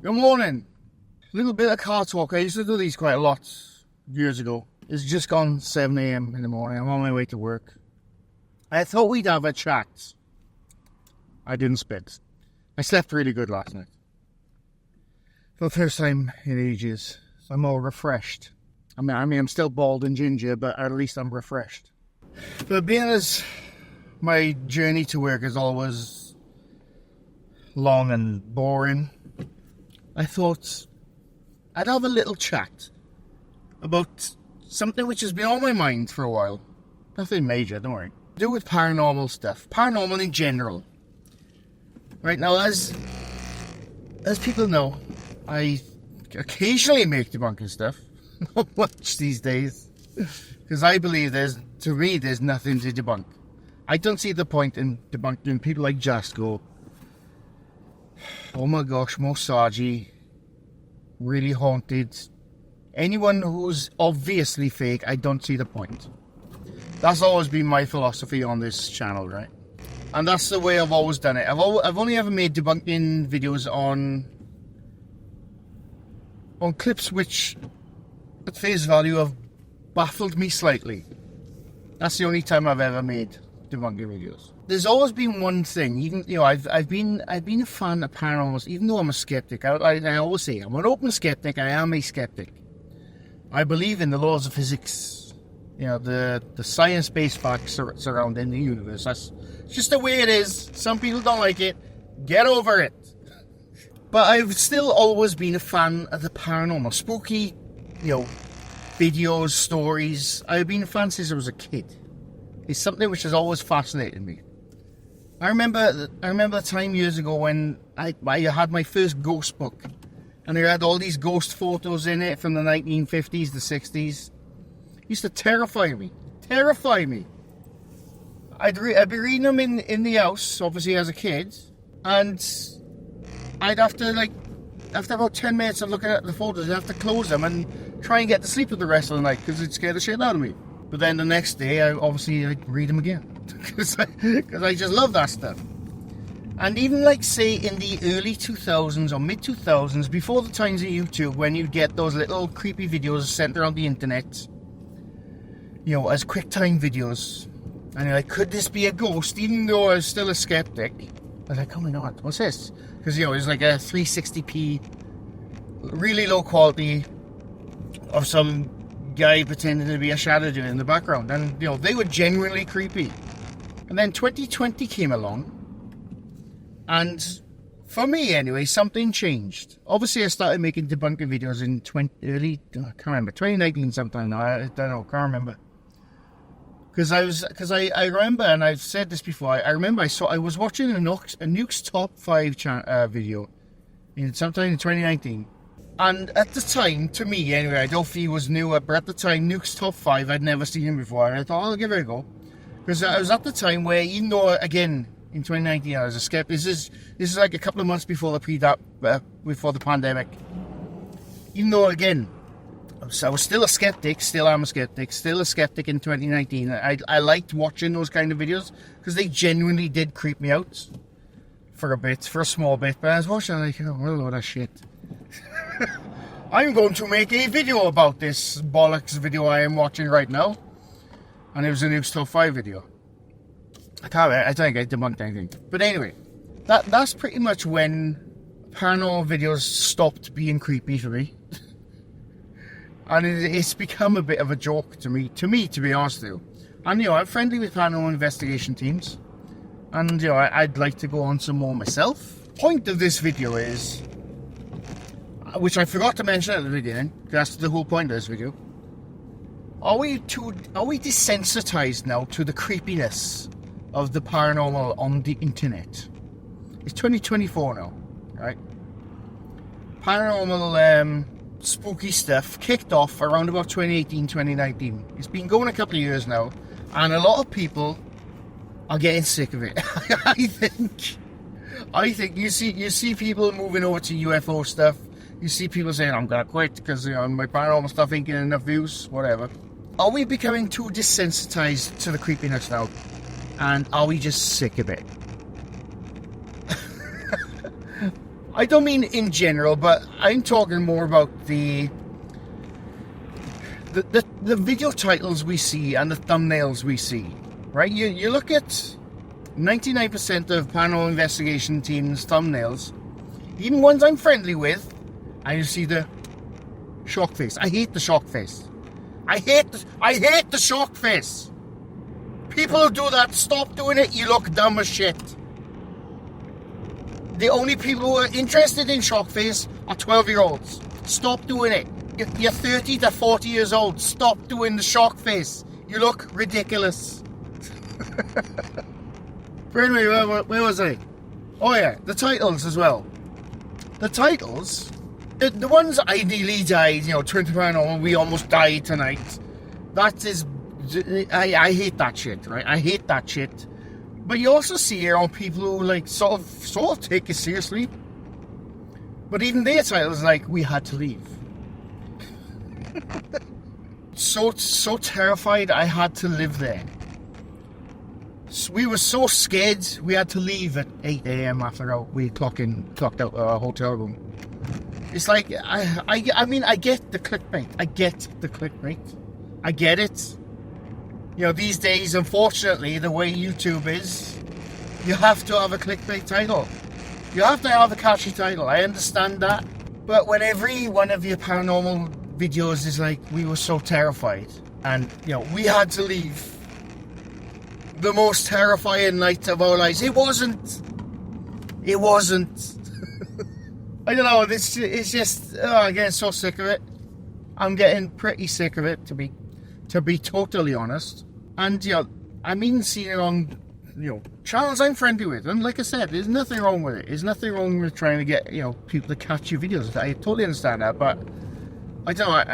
Good morning. Little bit of car talk. I used to do these quite a lot years ago. It's just gone 7 a.m. in the morning. I'm on my way to work. I thought we'd have a chat. I didn't spit. I slept really good last night. For the first time in ages. So I'm all refreshed. I mean, I'm still bald and ginger, but at least I'm refreshed. But being as my journey to work is always long and boring, I thought I'd have a little chat about something which has been on my mind for a while. Nothing major, don't worry. To do with paranormal stuff. Paranormal in general. Right now, as people know, I occasionally make debunking stuff. Not much these days. Because I believe there's nothing to debunk. I don't see the point in debunking. People like Just go, oh my gosh, Mosaji, really haunted. Anyone who's obviously fake, I don't see the point. That's always been my philosophy on this channel, right? And that's the way I've always done it. I've only ever made debunking videos on clips which, at face value, have baffled me slightly. That's the only time I've ever made debunking videos. There's always been one thing, even, you know, I've been a fan of paranormal, even though I'm a skeptic. I always say I'm an open skeptic. I am a skeptic. I believe in the laws of physics, you know, the science-based facts surrounding the universe. That's just the way it is. Some people don't like it. Get over it. But I've still always been a fan of the paranormal, spooky, you know, videos, stories. I've been a fan since I was a kid. It's something which has always fascinated me. I remember the time years ago when I had my first ghost book, and it had all these ghost photos in it from the 1950s, the 60s. It used to terrify me. Terrify me. I'd be reading them in the house, obviously as a kid, and I'd have to, after about 10 minutes of looking at the photos, I'd have to close them and try and get to sleep for the rest of the night because it scared the shit out of me. But then the next day, I'd read them again because I just love that stuff. And even say in the early 2000s or mid 2000s, before the times of YouTube, when you'd get those little creepy videos sent around the internet, you know, as quick time videos, and you're like, could this be a ghost? Even though I was still a skeptic, I was like, oh my god, what's this? Because, you know, it's like a 360p, really low quality of some guy pretending to be a shadow dude in the background, and, you know, they were genuinely creepy. And then 2020 came along, and for me anyway, something changed. Obviously, I started making debunking videos in 2019 sometime now. I don't know, can't remember. Because I remember, and I've said this before, I remember I was watching a Nuke's Top 5 video sometime in 2019. And at the time, to me anyway, I don't feel it was new, but at the time, Nuke's Top 5, I'd never seen him before, and I thought, I'll give it a go. Because I was at the time where, even though, again, in 2019, I was a skeptic. This is like a couple of months before before the pandemic. Even though, again, I was still a skeptic, still am a skeptic, still a skeptic in 2019. I liked watching those kind of videos because they genuinely did creep me out for a small bit. But I was watching, like, oh, what a load of shit. I'm going to make a video about this Bollocks video I am watching right now. And it was a Nuke's Top 5 video. I don't think I debunked anything. But anyway, that's pretty much when paranormal videos stopped being creepy for me. And it's become a bit of a joke to me, to be honest with you. And, you know, I'm friendly with paranormal investigation teams. And, you know, I'd like to go on some more myself. Point of this video is, which I forgot to mention at the beginning, because that's the whole point of this video. Are we desensitized now to the creepiness of the paranormal on the internet? It's 2024 now, right? Paranormal spooky stuff kicked off around about 2018, 2019. It's been going a couple of years now, and a lot of people are getting sick of it. I think you see people moving over to UFO stuff. You see people saying, I'm gonna quit because, you know, my paranormal stuff ain't getting enough views, whatever. Are we becoming too desensitized to the creepiness now? And are we just sick of it? I don't mean in general, but I'm talking more about the video titles we see and the thumbnails we see, right? You look at 99% of paranormal investigation teams' thumbnails, even ones I'm friendly with, and you see the shock face. I hate the shock face. I hate the shock face. People who do that, stop doing it. You look dumb as shit. The only people who are interested in shock face are 12-year-olds. Stop doing it. You're 30 to 40 years old. Stop doing the shock face. You look ridiculous. But anyway, where was I? Oh yeah, the titles as well. The titles, the ones I nearly died, Turn to Paranormal, we almost died tonight. That is, I hate that shit, right? I hate that shit. But you also see here on people who like sort of take it seriously. But even their titles like, we had to leave. so terrified I had to live there. So we were so scared we had to leave at 8 a.m. after we clocked out our hotel room. It's like, I mean, I get the clickbait. I get it. These days, unfortunately, the way YouTube is, you have to have a clickbait title. You have to have a catchy title. I understand that. But when every one of your paranormal videos is like, we were so terrified, and, we had to leave. The most terrifying night of our lives. It wasn't. I don't know, it's just, I'm getting so sick of it. I'm getting pretty sick of it, to be totally honest. And, I'm even seeing it on, channels I'm friendly with. And like I said, there's nothing wrong with it. There's nothing wrong with trying to get, people to catch your videos. I totally understand that, but I don't know,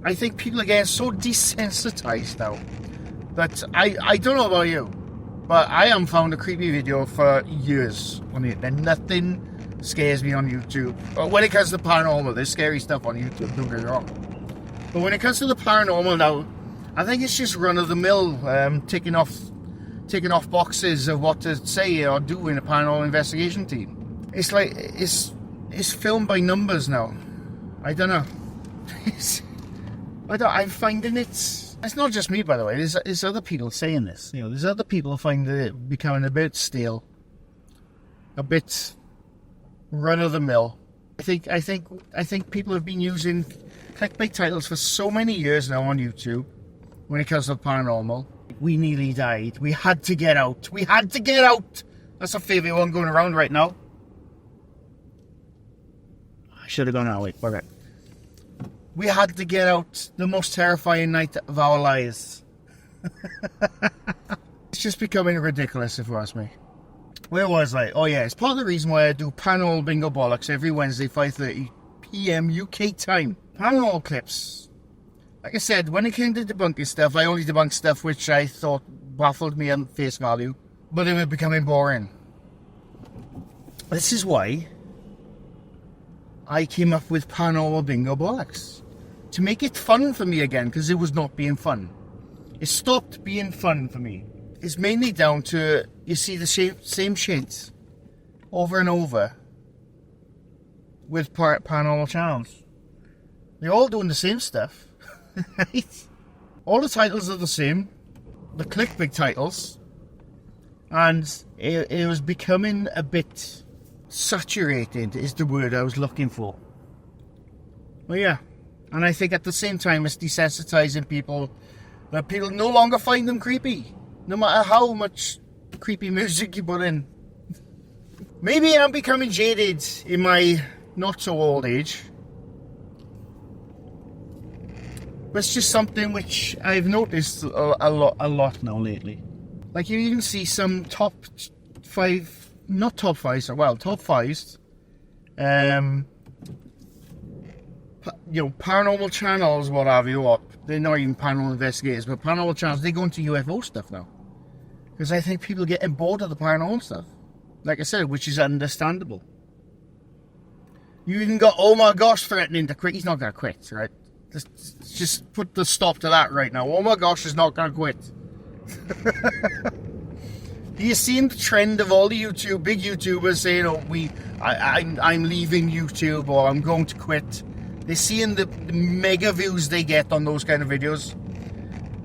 I think people are getting so desensitized now that I don't know about you, but I haven't found a creepy video for years on it. And nothing scares me on YouTube. But when it comes to paranormal, there's scary stuff on YouTube, don't get me wrong. But when it comes to the paranormal now, I think it's just run-of-the-mill, ticking off boxes of what to say or do in a paranormal investigation team. It's like, it's filmed by numbers now. I don't know. I'm finding it's not just me, by the way. There's other people saying this. There's other people who find it becoming a bit stale, a bit run-of-the-mill. I think people have been using clickbait titles for so many years now on YouTube. When it comes to paranormal, we nearly died. We had to get out. We had to get out. That's a favourite one going around right now. I should have gone that way. Okay. We had to get out. The most terrifying night of our lives. It's just becoming ridiculous, if you ask me. Where was I? Oh yeah, it's part of the reason why I do Paranormal Bingo Bollocks every Wednesday, 5:30 p.m. UK time. Paranormal clips. Like I said, when it came to debunking stuff, I only debunked stuff which I thought baffled me on face value. But it was becoming boring. This is why I came up with Paranormal Bingo Bollocks. To make it fun for me again, because it was not being fun. It stopped being fun for me. It's mainly down to, you see the same shit over and over with paranormal channels. They're all doing the same stuff. Right? All the titles are the same. The clickbait titles. And it was becoming a bit saturated, is the word I was looking for. Well, yeah. And I think at the same time it's desensitizing people, that people no longer find them creepy, no matter how much creepy music you put in. Maybe I'm becoming jaded in my not so old age, but it's just something which I've noticed a lot now lately. Like, you even see some top fives, paranormal channels, what have you, or they're not even paranormal investigators, but paranormal channels, they go into UFO stuff now. Because I think people are getting bored of the paranormal stuff. Like I said, which is understandable. You even got, oh my gosh, threatening to quit. He's not going to quit, right? Just put the stop to that right now. Oh my gosh, he's not going to quit. You've seen the trend of all the big YouTubers saying, "Oh, I'm leaving YouTube," or "I'm going to quit." They're seeing the mega views they get on those kind of videos.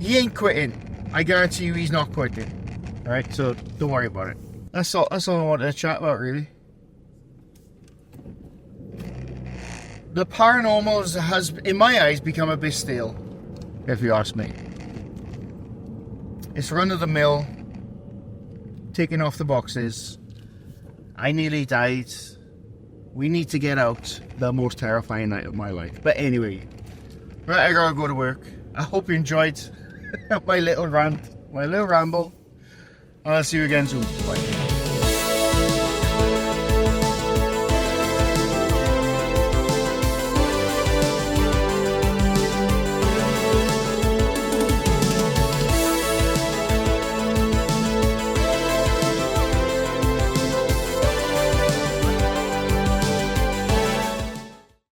He ain't quitting. I guarantee you, he's not quitting. All right, so don't worry about it. That's all I wanted to chat about, really. The paranormal has, in my eyes, become a bit stale, if you ask me. It's run of the mill. Taking off the boxes. I nearly died. We need to get out. The most terrifying night of my life. But anyway, right, I gotta go to work. I hope you enjoyed my little rant, my little ramble. I'll see you again soon. Bye.